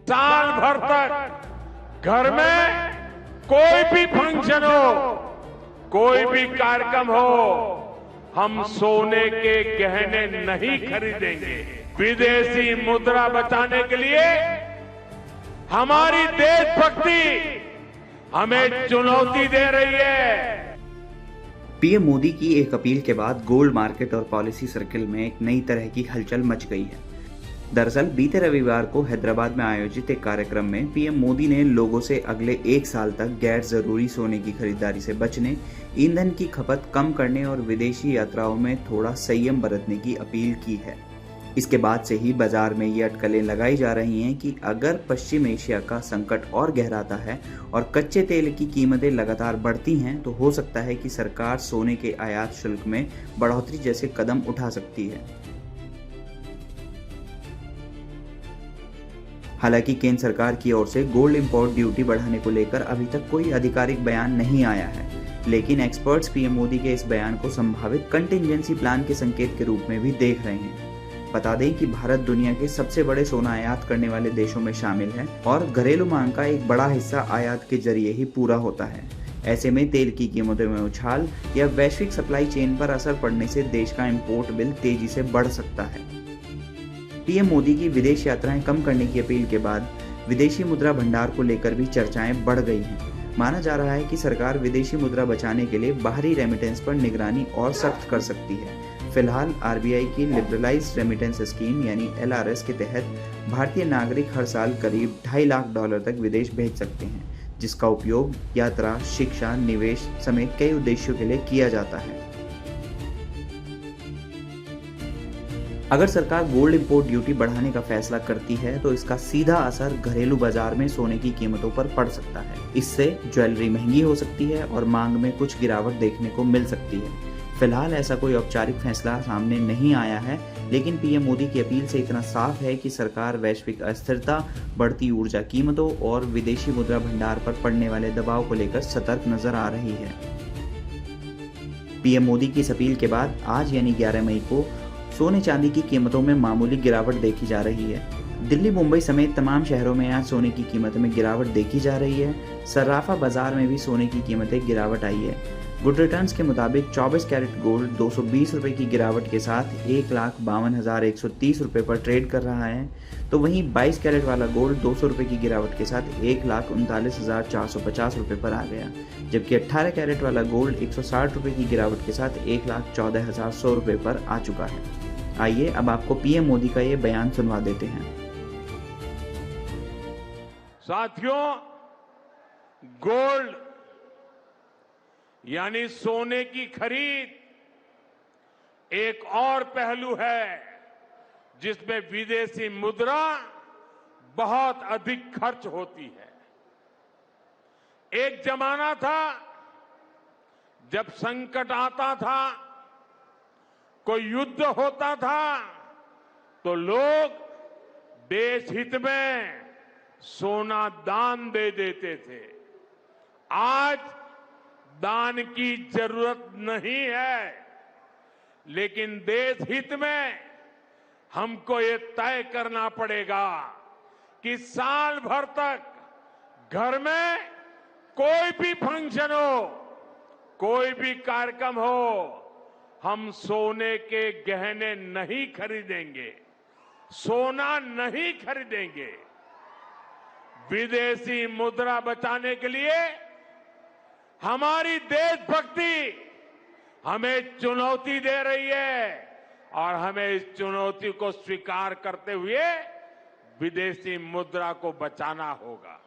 साल भर तक घर में कोई भी फंक्शन हो, कोई भी कार्यक्रम हो, हम सोने के गहने नहीं खरीदेंगे। विदेशी मुद्रा बचाने के लिए हमारी देशभक्ति हमें चुनौती दे रही है। पीएम मोदी की एक अपील के बाद गोल्ड मार्केट और पॉलिसी सर्किल में एक नई तरह की हलचल मच गई है। दरअसल बीते रविवार को हैदराबाद में आयोजित एक कार्यक्रम में पीएम मोदी ने लोगों से अगले एक साल तक गैर जरूरी सोने की खरीदारी से बचने, ईंधन की खपत कम करने और विदेशी यात्राओं में थोड़ा संयम बरतने की अपील की है। इसके बाद से ही बाजार में ये अटकलें लगाई जा रही हैं कि अगर पश्चिम एशिया का संकट और गहराता है और कच्चे तेल की कीमतें लगातार बढ़ती हैं तो हो सकता है कि सरकार सोने के आयात शुल्क में बढ़ोतरी जैसे कदम उठा सकती है। हालांकि केंद्र सरकार की ओर से गोल्ड इंपोर्ट ड्यूटी बढ़ाने को लेकर अभी तक कोई आधिकारिक बयान नहीं आया है, लेकिन एक्सपर्ट्स पीएम मोदी के इस बयान को संभावित कंटिंजेंसी प्लान के संकेत के रूप में भी देख रहे हैं। बता दें कि भारत दुनिया के सबसे बड़े सोना आयात करने वाले देशों में शामिल है और घरेलू मांग का एक बड़ा हिस्सा आयात के जरिए ही पूरा होता है। ऐसे में तेल की कीमतों में उछाल या वैश्विक सप्लाई चेन पर असर पड़ने से देश का इंपोर्ट बिल तेजी से बढ़ सकता है। पीएम मोदी की विदेश यात्राएं कम करने की अपील के बाद विदेशी मुद्रा भंडार को लेकर भी चर्चाएं बढ़ गई हैं। माना जा रहा है कि सरकार विदेशी मुद्रा बचाने के लिए बाहरी रेमिटेंस पर निगरानी और सख्त कर सकती है। फिलहाल आरबीआई की लिबरलाइज्ड रेमिटेंस स्कीम यानी एलआरएस के तहत भारतीय नागरिक हर साल करीब $2.5 लाख तक विदेश भेज सकते हैं, जिसका उपयोग यात्रा, शिक्षा, निवेश समेत कई उद्देश्यों के लिए किया जाता है। अगर सरकार गोल्ड इंपोर्ट ड्यूटी बढ़ाने का फैसला करती है तो इसका सीधा असर घरेलू बाजार में सोने की कीमतों पर पड़ सकता है। इससे ज्वेलरी महंगी हो सकती है और मांग में कुछ गिरावट देखने को मिल सकती है। फिलहाल ऐसा कोई औपचारिक फैसला सामने नहीं आया है, लेकिन पीएम मोदी की अपील से इतना साफ है कि सरकार वैश्विक अस्थिरता, बढ़ती ऊर्जा कीमतों और विदेशी मुद्रा भंडार पर पड़ने वाले दबाव को लेकर सतर्क नजर आ रही है। पीएम मोदी की इस अपील के बाद आज यानी 11 मई को सोने चांदी की कीमतों में मामूली गिरावट देखी जा रही है। दिल्ली, मुंबई समेत तमाम शहरों में आज सोने की कीमतों में गिरावट देखी जा रही है। सर्राफा बाजार में भी सोने की कीमतें गिरावट आई है। गुड रिटर्न्स के मुताबिक 24 कैरेट गोल्ड 220 रुपए की गिरावट के साथ 1,52,130 रुपए पर ट्रेड कर रहा है, तो वहीं 22 कैरेट वाला गोल्ड 200 रुपए की गिरावट के साथ 1,39,450 रुपए पर आ गया, जबकि 18 कैरेट वाला गोल्ड 160 रुपए की गिरावट के साथ 1,14,100 रुपए पर आ चुका है। आइए अब आपको पीएम मोदी का ये बयान सुनवा देते हैं। साथियों, गोल्ड यानी सोने की खरीद एक और पहलू है जिसमें विदेशी मुद्रा बहुत अधिक खर्च होती है। एक जमाना था जब संकट आता था, कोई युद्ध होता था, तो लोग देश हित में सोना दान दे देते थे। आज दान की जरूरत नहीं है, लेकिन देश हित में हमको ये तय करना पड़ेगा कि साल भर तक घर में कोई भी फंक्शन हो, कोई भी कार्यक्रम हो, हम सोने के गहने नहीं खरीदेंगे, सोना नहीं खरीदेंगे। विदेशी मुद्रा बचाने के लिए हमारी देशभक्ति हमें चुनौती दे रही है और हमें इस चुनौती को स्वीकार करते हुए विदेशी मुद्रा को बचाना होगा।